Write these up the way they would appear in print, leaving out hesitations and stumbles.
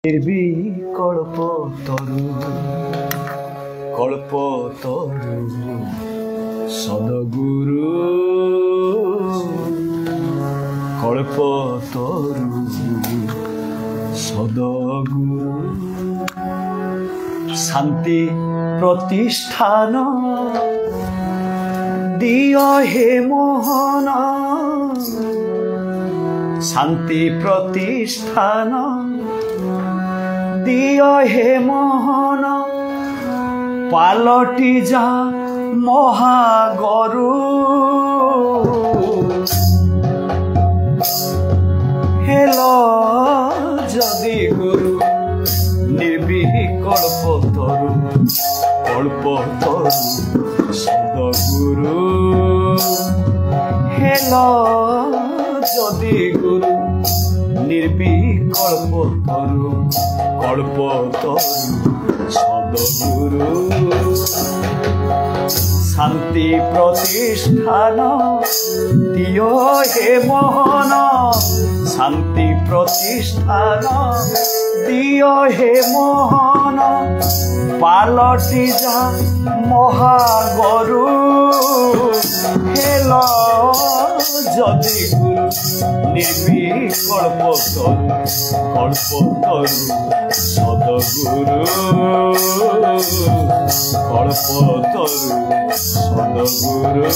निर्विकल्प तरु कल्प तरु सदगुरु कल्प तरु सदगुरु शांति प्रतिष्ठान दियो हे मोहन शांति प्रतिष्ठान दियो हे मोहन पालटी जा महागरु हेलो जदि गुरु निर्विकल्प तरु कल्प तरु सदगुरु हेलो जदि गुरु निर्विकल्प तरु कल्प तरु सदगुरु शांति प्रतिष्ठान दियो हे मोहन शांति प्रतिष्ठान दियो हे मोहन पालटी जा महागरु हेलो जदि गुरु निर्विकल्प तरु कल्प तरु सदगुरु कल्प तरु सदगुरु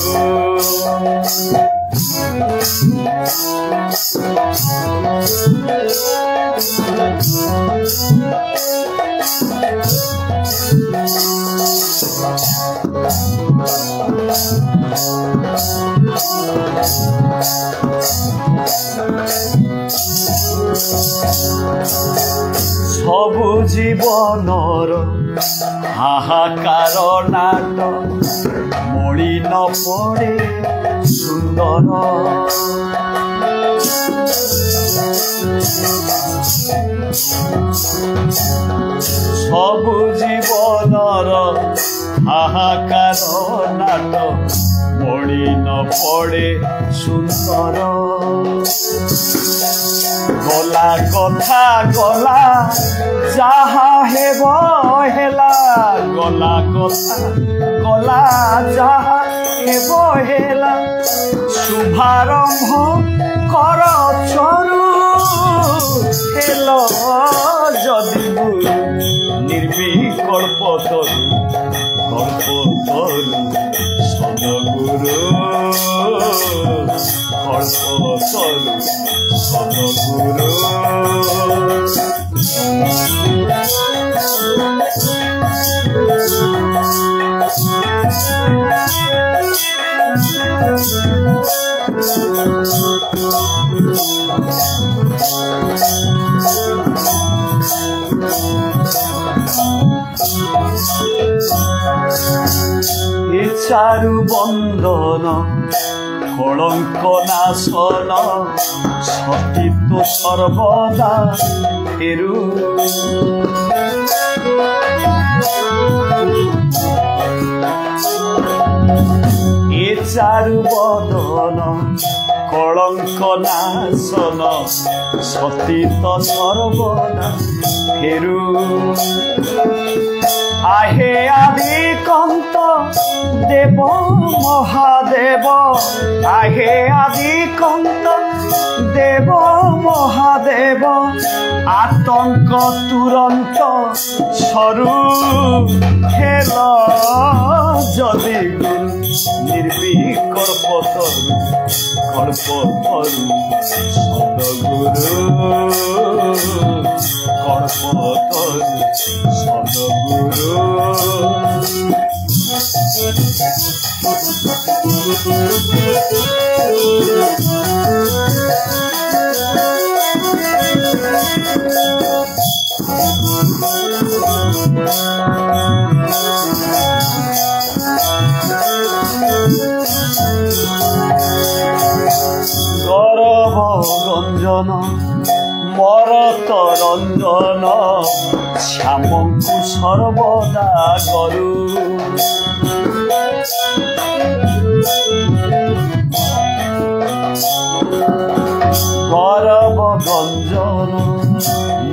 सबु जीवनर हाहाकार नाट मलिन पड़े सुंदर सबु जीवनर हाहाकार नाट मलिन पड़े सुंदर गला कथा गला जहा हेब हेला गला कथा गला जहा हेब हेला शुभारंभ कर चरु हेलो जदि गुरु निर्विकल्प तरु कल्प तरु सदगुरु कल्प तरु सदगुरु चारु बंधन कलंक नाशन सतीत्व सर्वदा फेरु ए चारु बंधन कलंक नाशन सतीत्व सर्वदा फेरु आहे आदि कंत देव महादेव आहे आदि कंत देव महादेव आतंक तुरंत सरू हेल जदि गुरु निर्विकल्प तरु कल्प तरु सदगुरु कल्प तरु सदगुरु गौरव रंजन मरत रंजन श्यामंकु सर्वदा गरु गौरव गंजन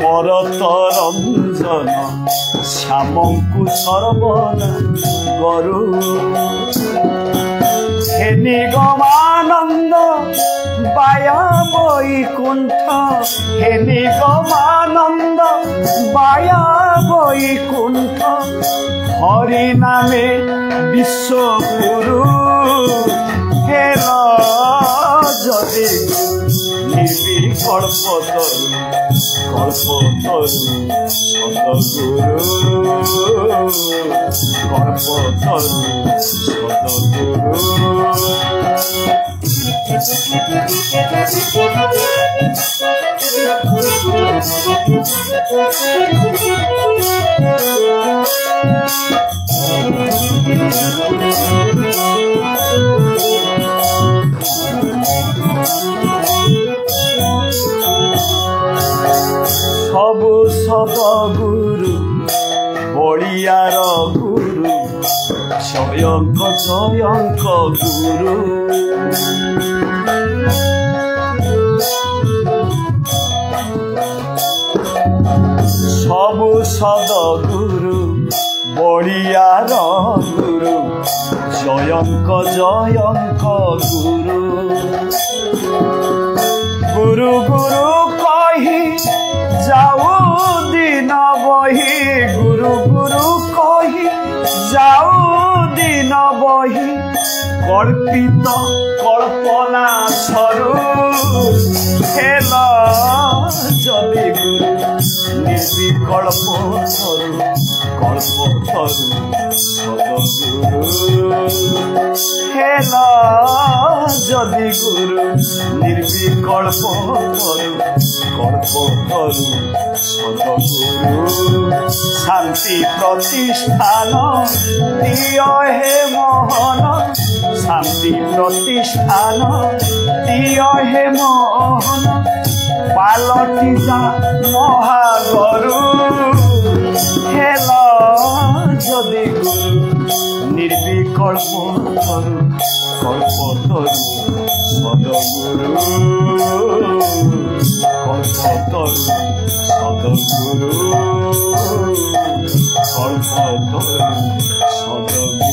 ମରତ ରଞ୍ଜନ ଶ୍ୟାମଙ୍କୁ ସର୍ବଦା ଗରୁ ହେ ନିଗମାନନ୍ଦ ବାୟା ବୈକୁଣ୍ଠ ହେ ନିଗମାନନ୍ଦ ବାୟା ବୈକୁଣ୍ଠ হরি নামে বিশ্বগুরু হেল যদি নির্বিকল্প তরু কল্পতরু সদগুরু কল্পতরু সবু সদগুরু বড়িয়ার গুরু জয়ঙ্ক জয়ঙ্ক গুরু সবু সদগুরু বড়িয়ার গুরু জয়ঙ্ক জয়ঙ্ক গুরু গুরু গুরু কহি যাও দিন বহি গুরু গুরু কহি যাও দিন বহি কল্পিত কল্পনা সরু হেল যদি গুরু নির্বিকল্প সরু কল্প সরু সদগুরু হেল যদি গুরু নির্বিকল্প সরু কল্প সরু সদগুরু শান্তি প্রতিষ্ঠান দিয় হে মোহন শান্তি প্রতিষ্ঠান দিয় হে মোহন পালটি যা মহাগরু হেল যদি গুরু নির্বিকল্প তরু কল্পতরু সদগুরু কল্পতরু সদগুরু কল্পতরু সদগুরু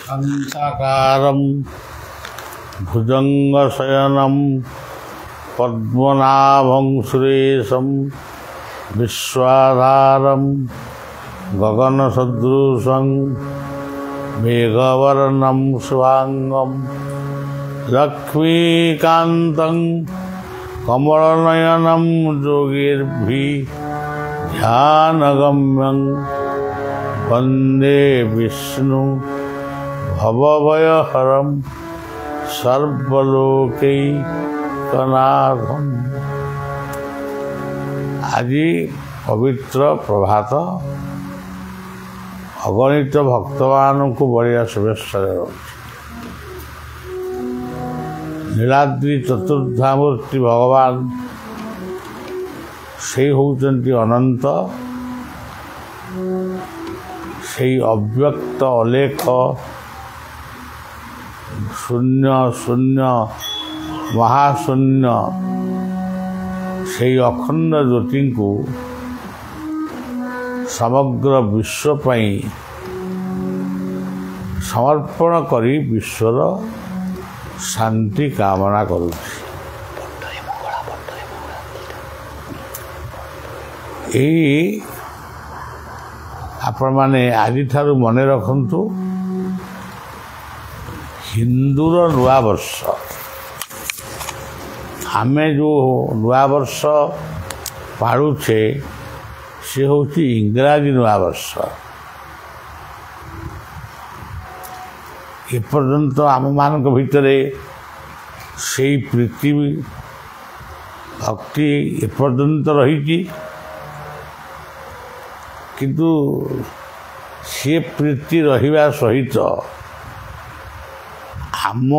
শান্তাকারম ভুজঙ্গশয়নম পদ্মনাভং সুরেশম বিশ্বাধারম গগনসদৃশং মেঘবর্ণম শুভাঙ্গম লক্ষ্মীকান্তং কমলনয়নম যোগীর্ভি ধ্যানগম্যং বন্দে বিষ্ণু ভবভয়হরম সর্বলোকৈকনাথম। আজি ପବିତ୍ର ପ୍ରଭାତ ଅଗଣିତ ଭକ୍ତମାନଙ୍କୁ ବଢ଼ିଆ ଶୁଭେଚ୍ଛା ଜଣାଉଛି। ନୀଳାଦ୍ରି ଚତୁର୍ଦ୍ଧାମୂର୍ତ୍ତି ଭଗବାନ ସେଇ ହେଉଛନ୍ତି ଅନନ୍ତ, ସେଇ ଅବ୍ୟକ୍ତ ଅଲେଖ ଶୂନ୍ୟ ଶୂନ୍ୟ ମହାଶୂନ୍ୟ ସେଇ ଅଖଣ୍ଡ ଜ୍ୟୋତିଙ୍କୁ ସମଗ୍ର ବିଶ୍ୱ ପାଇଁ ସମର୍ପଣ କରି ବିଶ୍ୱର ଶାନ୍ତି କାମନା କରୁଛି। ଏଇ ଆପଣମାନେ ଆଜିଠାରୁ ମନେ ରଖନ୍ତୁ, ହିନ୍ଦୁର ନୂଆବର୍ଷ। ଆମେ ଯେଉଁ ନୂଆବର୍ଷ ପାଳୁଛେ ସେ ହେଉଛି ଇଂରାଜୀ ନୂଆବର୍ଷ। ଏପର୍ଯ୍ୟନ୍ତ ଆମମାନଙ୍କ ଭିତରେ ସେଇ ପ୍ରୀତି ଭକ୍ତି ଏପର୍ଯ୍ୟନ୍ତ ରହିଛି, କିନ୍ତୁ ସେ ପ୍ରୀତି ରହିବା ସହିତ ଆମ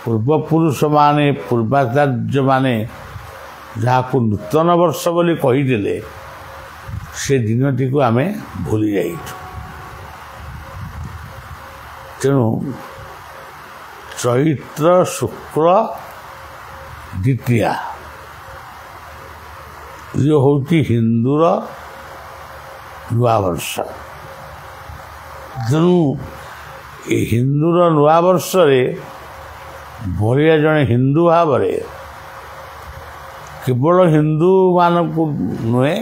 ପୂର୍ବପୁରୁଷମାନେ ପୂର୍ବାଚାର୍ଯ୍ୟମାନେ ଯାହାକୁ ନୂତନ ବର୍ଷ ବୋଲି କହିଥିଲେ ସେ ଦିନଟିକୁ ଆମେ ଭୁଲି ଯାଇଛୁ। ତେଣୁ ଚୈତ୍ର ଶୁକ୍ଳ ଦ୍ୱିତୀୟା ଇଏ ହେଉଛି ହିନ୍ଦୁର ନୂଆବର୍ଷ। ତେଣୁ ଏ ହିନ୍ଦୁର ନୂଆବର୍ଷରେ ଭଳିଆ ଜଣେ ହିନ୍ଦୁ ଭାବରେ କେବଳ ହିନ୍ଦୁମାନଙ୍କୁ ନୁହେଁ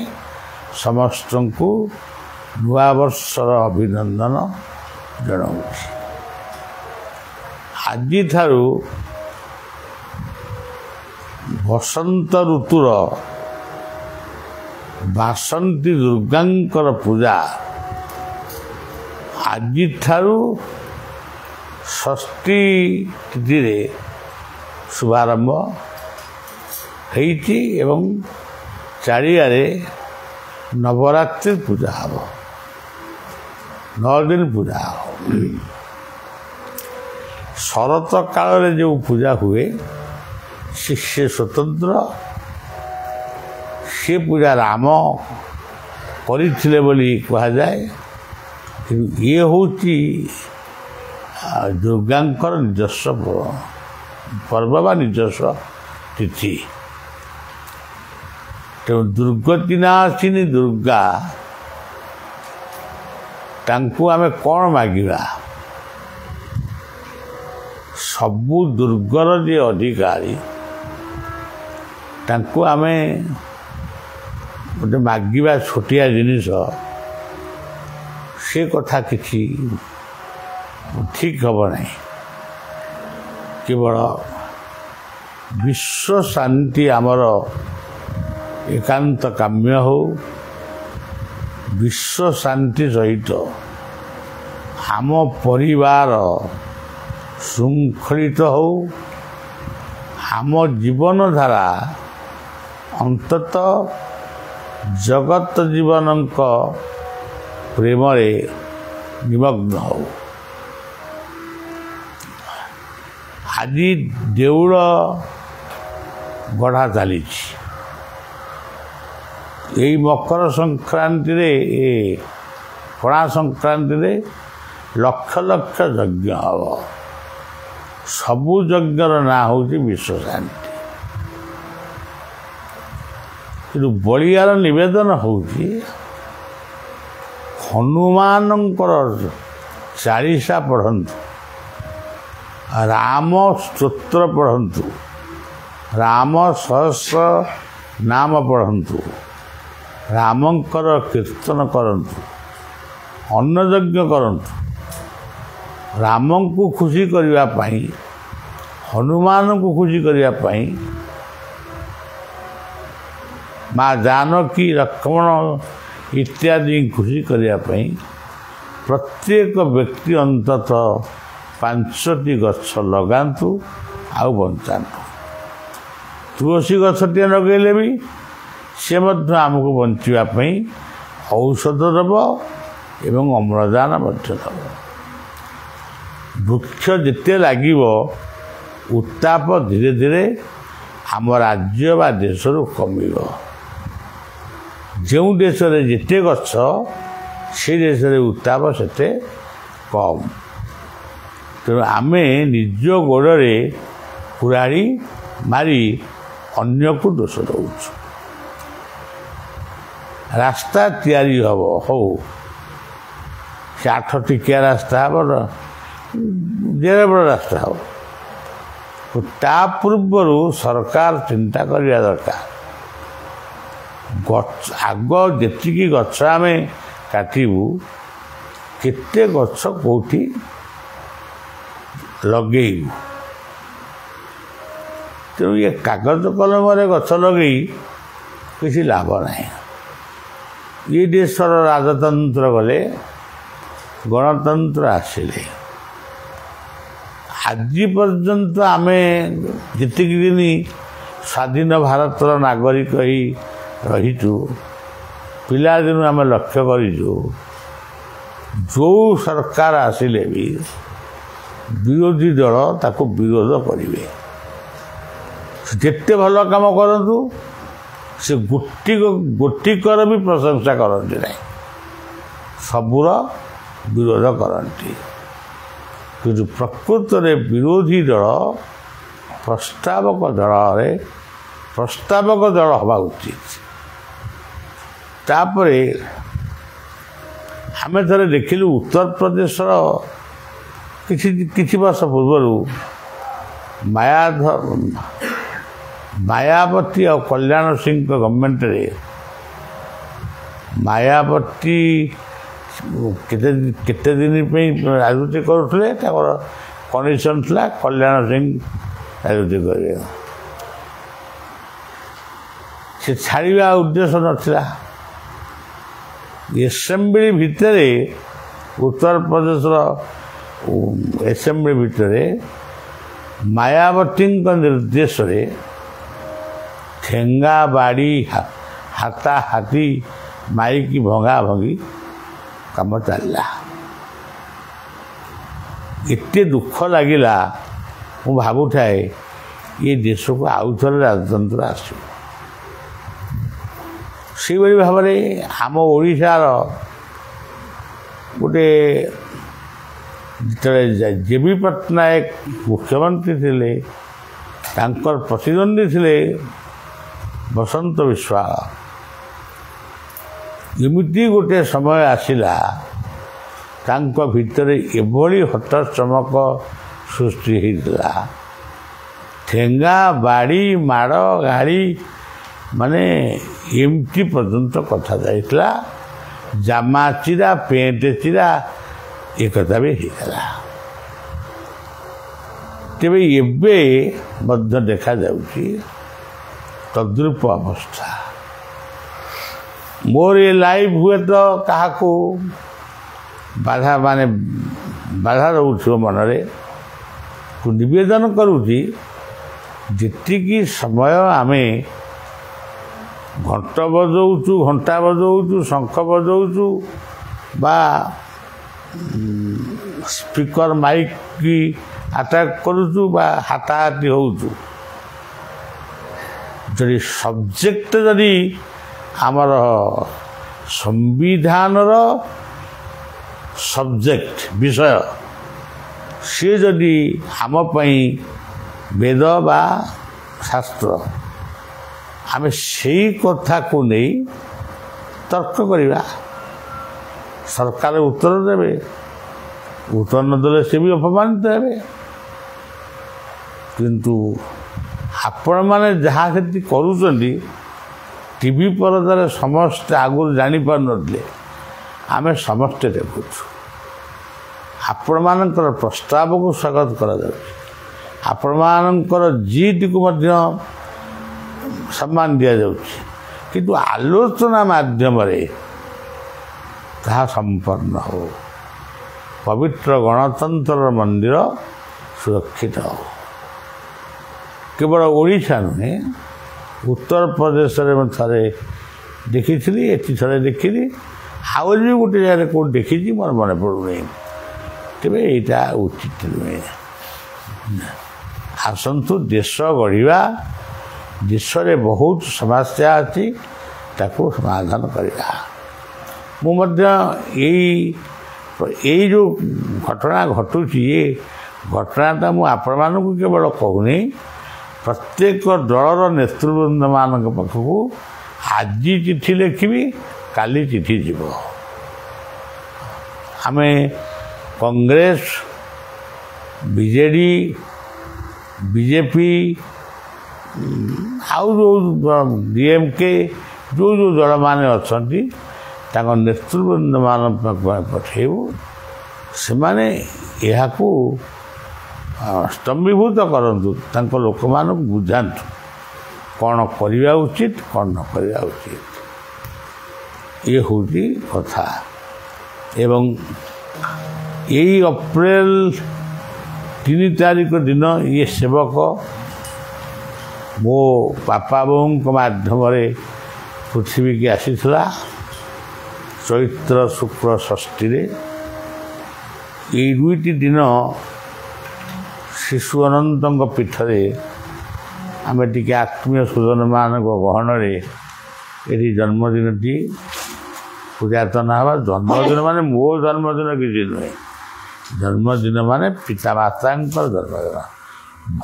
ସମସ୍ତଙ୍କୁ ନୂଆବର୍ଷର ଅଭିନନ୍ଦନ ଜଣାଉଛି। ଆଜିଠାରୁ ବସନ୍ତ ଋତୁର ବାସନ୍ତୀ ଦୁର୍ଗାଙ୍କର ପୂଜା ଆଜିଠାରୁ ଷଷ୍ଠୀ ତିଥିରେ ଶୁଭାରମ୍ଭ ହେଇଛି ଏବଂ ଚାରିଆଡ଼େ ନବରାତ୍ରି ପୂଜା ହେବ, 9 ଦିନ ପୂଜା ହେବ। ଶରତ କାଳରେ ଯେଉଁ ପୂଜା ହୁଏ ସେ ସ୍ୱତନ୍ତ୍ର, ସେ ପୂଜା ରାମ କରିଥିଲେ ବୋଲି କୁହାଯାଏ। କିନ୍ତୁ ଇଏ ହେଉଛି ଦୁର୍ଗାଙ୍କର ନିଜସ୍ୱ ପର୍ବ ବା ନିଜସ୍ୱ ତିଥି। ତେଣୁ ଦୁର୍ଗତି ନାସିନୀ ଦୁର୍ଗା, ତାଙ୍କୁ ଆମେ କ'ଣ ମାଗିବା? ସବୁ ଦୁର୍ଗର ଯେ ଅଧିକାରୀ, ତାଙ୍କୁ ଆମେ ଗୋଟେ ମାଗିବା ଛୋଟିଆ ଜିନିଷ, ସେ କଥା କିଛି ଠିକ୍ ହେବ ନାହିଁ। କେବଳ ବିଶ୍ୱ ଶାନ୍ତି ଆମର ଏକାନ୍ତ କାମ୍ୟ ହେଉ, ବିଶ୍ୱ ଶାନ୍ତି ସହିତ ଆମ ପରିବାର ଶୃଙ୍ଖଳିତ ହେଉ, ଆମ ଜୀବନଧାରା ଅନ୍ତତଃ ଜଗତ ଜୀବନଙ୍କ ପ୍ରେମରେ ନିମଗ୍ନ ହେଉ। ଆଜି ଦେଉଳ ଗଢ଼ା ଚାଲିଛି। ଏଇ ମକର ସଂକ୍ରାନ୍ତିରେ, ଏ ପଣା ସଂକ୍ରାନ୍ତିରେ ଲକ୍ଷ ଲକ୍ଷ ଯଜ୍ଞ ହେବ। ସବୁ ଯଜ୍ଞର ନାଁ ହେଉଛି ବିଶ୍ୱଶାନ୍ତି। କିନ୍ତୁ ବଳିଆର ନିବେଦନ ହେଉଛି ହନୁମାନଙ୍କର ଚାଳିଶା ପଢ଼ନ୍ତୁ, ରାମ ସ୍ତୋତ୍ର ପଢ଼ନ୍ତୁ, ରାମ ସହସ୍ର ନାମ ପଢ଼ନ୍ତୁ, ରାମଙ୍କର କୀର୍ତ୍ତନ କରନ୍ତୁ, ଅନ୍ନଯଜ୍ଞ କରନ୍ତୁ। ରାମଙ୍କୁ ଖୁସି କରିବା ପାଇଁ, ହନୁମାନଙ୍କୁ ଖୁସି କରିବା ପାଇଁ, ମା ଜାନକୀ ଲକ୍ଷ୍ମଣ ଇତ୍ୟାଦି ଖୁସି କରିବା ପାଇଁ ପ୍ରତ୍ୟେକ ବ୍ୟକ୍ତି ଅନ୍ତତଃ 5ଟି ଗଛ ଲଗାନ୍ତୁ ଆଉ ବଞ୍ଚାନ୍ତୁ। ତୁଳସୀ ଗଛଟିଏ ଲଗାଇଲେ ବି ସେ ମଧ୍ୟ ଆମକୁ ବଞ୍ଚିବା ପାଇଁ ଔଷଧ ଦେବ ଏବଂ ଅମ୍ଳଜାନ ମଧ୍ୟ ଦେବ। ବୃକ୍ଷ ଯେତେ ଲାଗିବ ଉତ୍ତାପ ଧୀରେ ଧୀରେ ଆମ ରାଜ୍ୟ ବା ଦେଶରୁ କମିବ। ଯେଉଁ ଦେଶରେ ଯେତେ ଗଛ, ସେ ଦେଶରେ ଉତ୍ତାପ ସେତେ କମ୍। ତେଣୁ ଆମେ ନିଜ ଗୋଡ଼ରେ କୁରାଢ଼ୀ ମାରି ଅନ୍ୟକୁ ଦୋଷ ଦେଉଛୁ। ରାସ୍ତା ତିଆରି ହେବ, ହଉ, ସେ 8 ଟିକିଆ ରାସ୍ତା ହେବ, ଯେଡ଼େ ବଡ଼ ରାସ୍ତା ହେବ। ତା ପୂର୍ବରୁ ସରକାର ଚିନ୍ତା କରିବା ଦରକାର, ଆଗ ଯେତିକି ଗଛ ଆମେ କାଟିବୁ, କେତେ ଗଛ କେଉଁଠି ଲଗେଇବୁ। ତେଣୁ ଏ କାଗଜ କଲମରେ ଗଛ ଲଗେଇ କିଛି ଲାଭ ନାହିଁ। ଏ ଦେଶର ରାଜତନ୍ତ୍ର ଗଲେ, ଗଣତନ୍ତ୍ର ଆସିଲେ। ଆଜି ପର୍ଯ୍ୟନ୍ତ ଆମେ ଯେତିକି ଦିନ ସ୍ୱାଧୀନ ଭାରତର ନାଗରିକ ହୋଇ ରହିଛୁ, ପିଲାଦିନୁ ଆମେ ଲକ୍ଷ୍ୟ କରିଛୁ, ଯେଉଁ ସରକାର ଆସିଲେ ବି ବିରୋଧୀ ଦଳ ତାକୁ ବିରୋଧ କରିବେ। ଯେତେ ଭଲ କାମ କରନ୍ତୁ ସେ ଗୋଟିକର ବି ପ୍ରଶଂସା କରନ୍ତି ନାହିଁ, ସବୁର ବିରୋଧ କରନ୍ତି। କିନ୍ତୁ ପ୍ରକୃତରେ ବିରୋଧୀ ଦଳ ପ୍ରସ୍ତାବକ ଦଳ ହେବା ଉଚିତ। ତାପରେ ଆମେ ଥରେ ଦେଖିଲୁ ଉତ୍ତରପ୍ରଦେଶର କିଛି ବର୍ଷ ପୂର୍ବରୁ ମାୟାବତୀ ଆଉ କଲ୍ୟାଣ ସିଂଙ୍କ ଗଭର୍ଣ୍ଣମେଣ୍ଟରେ ମାୟାବତୀ କେତେ ଦିନ ପାଇଁ ରାଜନୀତି କରୁଥିଲେ, ତାଙ୍କର କଣ୍ଡିସନ୍ ଥିଲା କଲ୍ୟାଣ ସିଂ ରାଜନୀତି କରିବେ। ସେ ଛାଡ଼ିବା ଉଦ୍ଦେଶ୍ୟ ନଥିଲା। ଏସେମ୍ବଲି ଭିତରେ ଉତ୍ତରପ୍ରଦେଶର ଏସେମ୍ବଲି ଭିତରେ ମାୟାବତୀଙ୍କ ନିର୍ଦ୍ଦେଶରେ ଠେଙ୍ଗା ବାଡ଼ି ହାତାହାତି ମାଇକି ଭଙ୍ଗା ଭଙ୍ଗି କାମ ଚାଲିଲା। ଏତେ ଦୁଃଖ ଲାଗିଲା, ମୁଁ ଭାବୁଥାଏ ଏ ଦେଶକୁ ଆଉ ଥରେ ରାଜତନ୍ତ୍ର ଆସିବ। ସେହିଭଳି ଭାବରେ ଆମ ଓଡ଼ିଶାର ଗୋଟେ ଯେତେବେଳେ ଜେ.ବି. ପଟ୍ଟନାୟକ ମୁଖ୍ୟମନ୍ତ୍ରୀ ଥିଲେ, ତାଙ୍କର ପ୍ରତିଦ୍ୱନ୍ଦ୍ୱୀ ଥିଲେ ବସନ୍ତ ବିଶ୍ୱାଳ। ଏମିତି ଗୋଟେ ସମୟ ଆସିଲା, ତାଙ୍କ ଭିତରେ ଏଭଳି ହଟଚମକ ସୃଷ୍ଟି ହେଇଥିଲା। ଠେଙ୍ଗା ବାଡ଼ି ମାଡ଼ ଗାଳି ମାନେ ଏମିତି ପର୍ଯ୍ୟନ୍ତ କଥା ଯାଇଥିଲା। ଜାମା ଚିରା ପେଣ୍ଟ ଚିରା ଏକଥା ବି ହେଇଥିଲା। ତେବେ ଏବେ ମଧ୍ୟ ଦେଖାଯାଉଛି ତଦ୍ରୂପ ଅବସ୍ଥା। ମୋର ଏ ଲାଇଭ୍ ହୁଏତ କାହାକୁ ବାଧା ରହୁଥିବ ମନରେ, ନିବେଦନ କରୁଛି ଯେତିକି ସମୟ ଆମେ ଘଣ୍ଟା ବଜଉଛୁ, ଶଙ୍ଖ ବଜଉଛୁ ବା ସ୍ପିକର ମାଇକ୍ କି ଆଟାକ୍ କରୁଛୁ ବା ହାତାହାତି ହେଉଛୁ, ଯଦି ଆମର ସମ୍ବିଧାନର ସବଜେକ୍ଟ ବିଷୟ ସିଏ ଯଦି ଆମ ପାଇଁ ବେଦ ବା ଶାସ୍ତ୍ର, ଆମେ ସେଇ କଥାକୁ ନେଇ ତର୍କ କରିବା। ସରକାର ଉତ୍ତର ଦେବେ, ଉତ୍ତର ନଦେଲେ ସେ ବି ଅପମାନିତ ହେବେ। କିନ୍ତୁ ଆପଣମାନେ ଯାହା ସେଠି କରୁଛନ୍ତି ଟିଭି ପରଦାରେ ସମସ୍ତେ ଆଗରୁ ଜାଣିପାରୁନଥିଲେ, ଆମେ ସମସ୍ତେ ଦେଖୁଛୁ। ଆପଣମାନଙ୍କର ପ୍ରସ୍ତାବକୁ ସ୍ୱାଗତ କରାଯାଉଛି, ଆପଣମାନଙ୍କର ଜିଦ୍କୁ ମଧ୍ୟ ସମ୍ମାନ ଦିଆଯାଉଛି, କିନ୍ତୁ ଆଲୋଚନା ମାଧ୍ୟମରେ ତାହା ସମ୍ପନ୍ନ ହେଉ, ପବିତ୍ର ଗଣତନ୍ତ୍ରର ମନ୍ଦିର ସୁରକ୍ଷିତ ହେଉ। କେବଳ ଓଡ଼ିଶା ନୁହେଁ, ଉତ୍ତରପ୍ରଦେଶରେ ମୁଁ ଥରେ ଦେଖିଥିଲି, ଏଠି ଥରେ ଦେଖିଲି, ଆହୁରି ବି ଗୋଟେ ଜାଗାରେ କେଉଁଠି ଦେଖିଛି, ମୋର ମନେ ପଡ଼ୁନି। ତେବେ ଏଇଟା ଉଚିତ ନୁହେଁ। ଆସନ୍ତୁ ଦେଶ ଗଢ଼ିବା, ଦେଶରେ ବହୁତ ସମସ୍ୟା ଅଛି, ତାକୁ ସମାଧାନ କରିବା। ମୁଁ ମଧ୍ୟ ଏଇ ଯେଉଁ ଘଟଣା ଘଟୁଛି, ଏ ଘଟଣାଟା ମୁଁ ଆପଣମାନଙ୍କୁ କେବଳ କହୁନି, ପ୍ରତ୍ୟେକ ଦଳର ନେତୃବୃନ୍ଦମାନଙ୍କ ପାଖକୁ ଆଜି ଚିଠି ଲେଖିବି, କାଲି ଚିଠି ଯିବ। ଆମେ କଂଗ୍ରେସ, ବିଜେଡ଼ି, ବିଜେପି ଆଉ ଯେଉଁ ଡିଏମ୍କେ ଯେଉଁ ଦଳମାନେ ଅଛନ୍ତି, ତାଙ୍କ ନେତୃବୃନ୍ଦମାନଙ୍କ ପାଖକୁ ପଠାଇବୁ। ସେମାନେ ଏହାକୁ ସ୍ତମ୍ଭୀଭୂତ କରନ୍ତୁ, ତାଙ୍କ ଲୋକମାନଙ୍କୁ ବୁଝାନ୍ତୁ କ'ଣ କରିବା ଉଚିତ, କ'ଣ ନ କରିବା ଉଚିତ। ଇଏ ହେଉଛି କଥା। ଏବଂ ଏଇ ଏପ୍ରିଲ 3 ତାରିଖ ଦିନ ଇଏ ସେବକ ମୋ ବାପା ବୋଉଙ୍କ ମାଧ୍ୟମରେ ପୃଥିବୀକି ଆସିଥିଲା। ଚୈତ୍ର ଶୁକ୍ଳ ଷଷ୍ଠୀରେ ଏଇ 2ଟି ଦିନ ଶିଶୁ ଅନନ୍ତଙ୍କ ପୀଠରେ ଆମେ ଟିକେ ଆତ୍ମୀୟ ସ୍ୱଜନମାନଙ୍କ ଗହଣରେ ଏଠି ଜନ୍ମଦିନଟି ପୂଜାର୍ଚ୍ଚନା ହେବା। ଜନ୍ମଦିନ ମାନେ ମୋ ଜନ୍ମଦିନ କିଛି ନୁହେଁ, ଜନ୍ମଦିନ ମାନେ ପିତାମାତାଙ୍କର ଜନ୍ମଦିନ।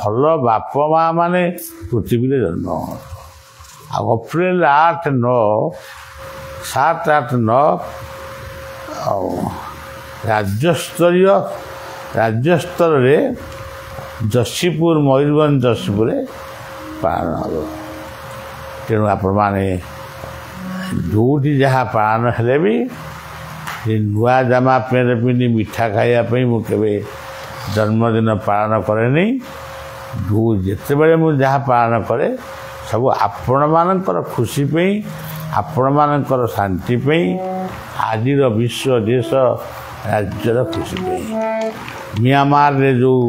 ଭଲ ବାପ ମା ମାନେ ପୃଥିବୀରେ ଜନ୍ମ ହୁଅନ୍ତୁ। ଆଉ ଅପ୍ରିଲ 8, 9, 7, 8, 9 ଆଉ ରାଜ୍ୟସ୍ତରରେ ଯଶୀପୁର, ମୟୂରଭଞ୍ଜ ଯଶୀପୁରରେ ପାଳନ ହେବ। ତେଣୁ ଆପଣମାନେ ଯେଉଁଠି ଯାହା ପାଳନ ହେଲେ ବି ନୂଆ ଜାମା ପ୍ୟାଣ୍ଟ ପିନ୍ଧି ମିଠା ଖାଇବା ପାଇଁ ମୁଁ କେବେ ଜନ୍ମଦିନ ପାଳନ କରେନି। ଯେତେବେଳେ ମୁଁ ଯାହା ପାଳନ କରେ ସବୁ ଆପଣମାନଙ୍କର ଖୁସି ପାଇଁ, ଆପଣମାନଙ୍କର ଶାନ୍ତି ପାଇଁ, ଆଜିର ବିଶ୍ୱ ଦେଶ ରାଜ୍ୟର ଖୁସି ପାଇଁ। ମିଆଁମାରରେ ଯେଉଁ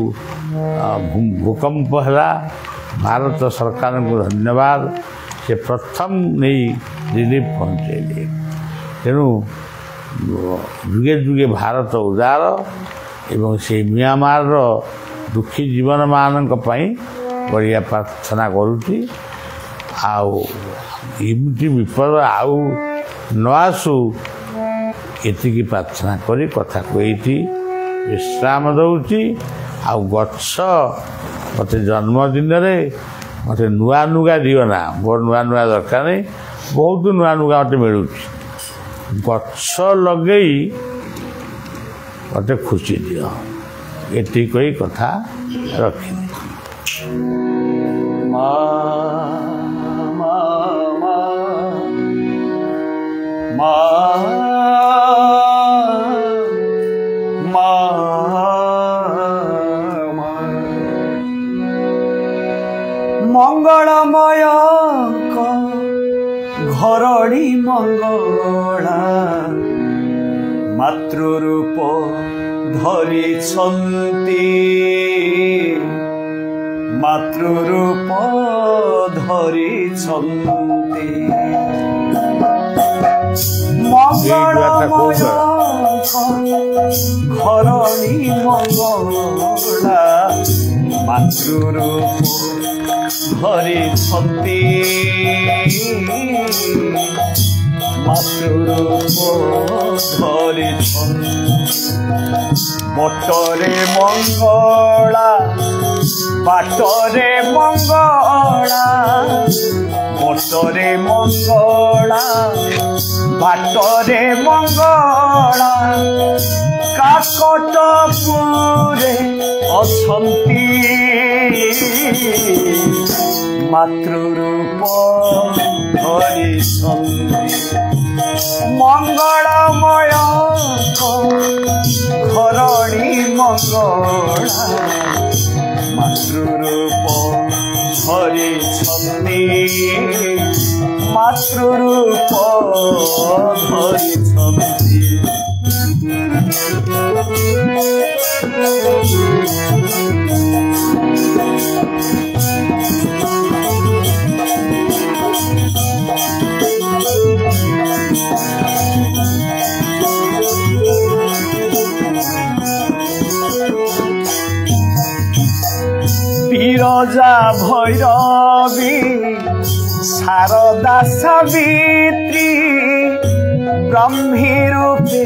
ଭୂକମ୍ପ ହେଲା, ଭାରତ ସରକାରଙ୍କୁ ଧନ୍ୟବାଦ, ସେ ପ୍ରଥମ ନେଇ ରିଲିଫ୍ ପହଞ୍ଚାଇଲେ। ତେଣୁ ଯୁଗେ ଯୁଗେ ଭାରତ ଉଦାର ଏବଂ ସେଇ ମିଆଁମାରର ଦୁଃଖୀ ଜୀବନମାନଙ୍କ ପାଇଁ ବଢ଼ିଆ ପ୍ରାର୍ଥନା କରୁଛି। ଆଉ ଏମିତି ବିପଦ ଆଉ ନ ଆସୁ, ଏତିକି ପ୍ରାର୍ଥନା କରି କଥାକୁ ଏଇଠି ବିଶ୍ରାମ ଦେଉଛି। ଆଉ ଗଛ ମୋତେ ଜନ୍ମଦିନରେ ମୋତେ ନୂଆ ନୁଗା ଦିଅ ନା, ମୋର ନୂଆ ନୂଆ ଦରକାର ନାହିଁ, ବହୁତ ନୂଆ ନୁଗା ମୋତେ ମିଳୁଛି। ଗଛ ଲଗେଇ ମୋତେ ଖୁସି ଦିଅ, ଏତିକି କହି କଥା ରଖିଲି। ମଙ୍ଗଳମୟ ଘରଣୀ ମଙ୍ଗଳା ମାତୃରୂପ ଧରିଛନ୍ତି, ମାତୃରୂପ ଧରିଛନ୍ତି। ମଙ୍ଗଳମୟ ଘରଣୀ ମଙ୍ଗଳା ମାତୃରୂପ ଧରିଛନ୍ତି, ମାତୃରୂପ ଧରିଛନ୍ତି। ବଟରେ ମଙ୍ଗଳା, ବାଟରେ ମଙ୍ଗଳା, ବଟରେ ମଙ୍ଗଳା, ବାଟରେ ମଙ୍ଗଳା, କାକଟପୁରେ ଅଛନ୍ତି, ମାତୃରୂପ ଧରିଛନ୍ତି। ମଙ୍ଗଳମୟ ଘରଣୀ ମଙ୍ଗଳା ମାତୃରୂପ ଧରିଛନ୍ତି, ମାତୃରୂପ ଧରିଛନ୍ତି। ବିରଜା ଭୈରବୀ ଶାରଦା ସାବିତ୍ରୀ ବ୍ରହ୍ମୀ ରୂପେ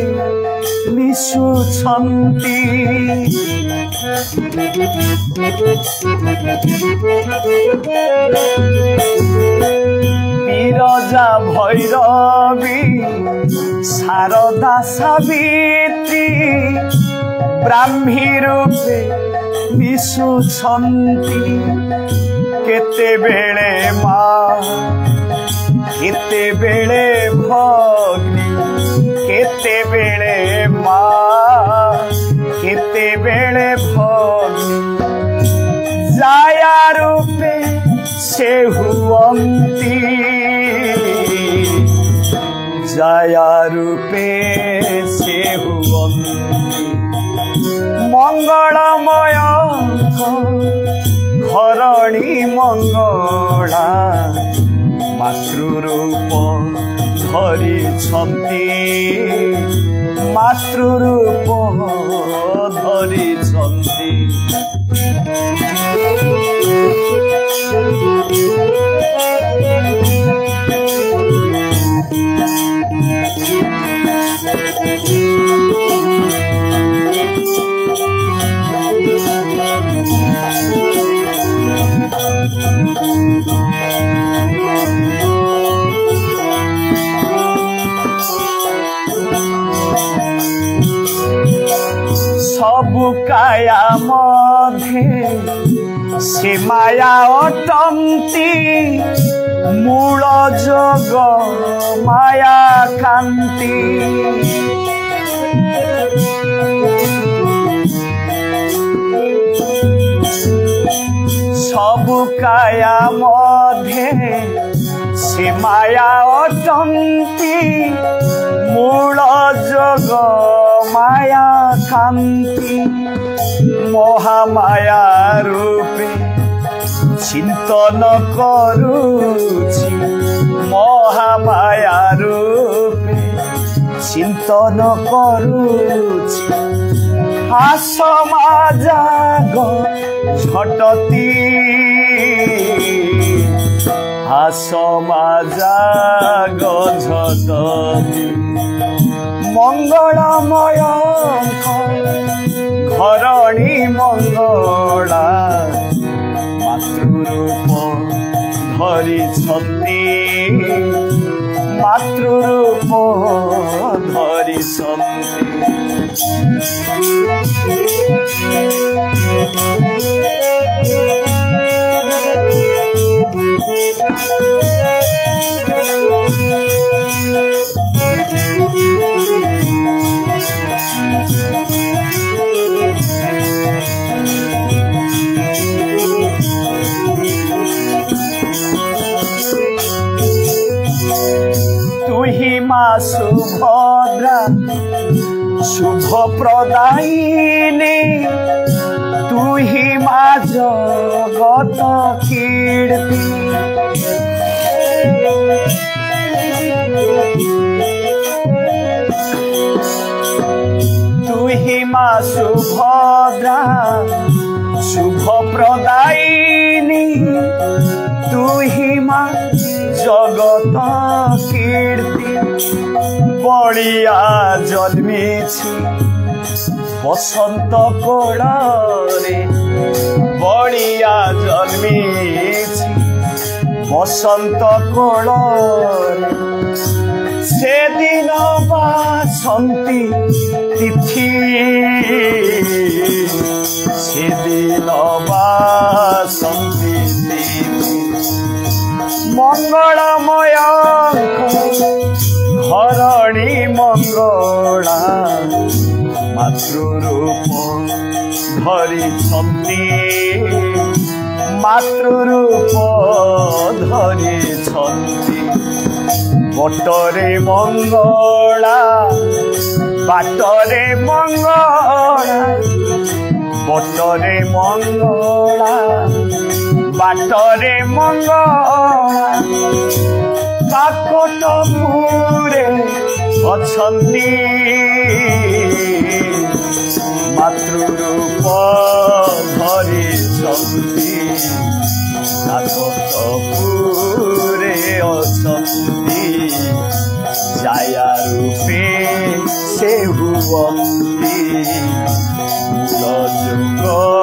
ମିଶୁଛନ୍ତି, ବିରଜା ଭୈରବୀ ଶାରଦା ସାବିତ୍ରୀ ବ୍ରାହ୍ମୀ ରୂପେ ମିଶୁଛନ୍ତି। କେତେବେଳେ ମା, କେତେବେଳେ ଭଗ୍ନୀ, କେତେବେଳେ ମା, କେତେବେଳେ ଭଗ୍ନୀ, ଜାୟା ରୂପେ ସେ ହୁଅନ୍ତି, ଜାୟା ରୂପେ ସେ ହୁଅନ୍ତି। ମଙ୍ଗଳମୟ ଘରଣୀ ମଙ୍ଗଳା ମାତୃରୂପ ଧରିଛନ୍ତି, ମାତୃରୂପ ଧରିଛନ୍ତି। सबु काया मधे से माया अटंती मूल जग माया कांति सबु काया मधे से माया अटंती मूल जग माया कांति महामाया रूपे चिंतन करुछि महामाया रूपे चिंतन करुछि समाजाग झटती समाजाग झटती मंगलमय घरणी मंगला मातृरूप धरी मातृरूप धरी तुही माँ सुभद्रा शुभ प्रदायिनी तुही माँ जगत कीर्ति तुही माँ सुभद्रा शुभ प्रदायिनी तुही माँ जगत कीर्ति बड़िया जन्मिछि बसंत कोड़े बड़िया जन्मिछि बसंत कोड़े से दिन बासंती तिथि से दिन बासंती तिथि मंगलमय घरणी मंगला मातृरूप धरी मातृरूप धरी बटरे मंगला बाटरे मंगला बटरे मंगला बाटरे मंगला काकटपुरे अछंती मातृरूप धरिछंती काकटपुरे अछंती जाया रूपे से हुवंती मूल जुग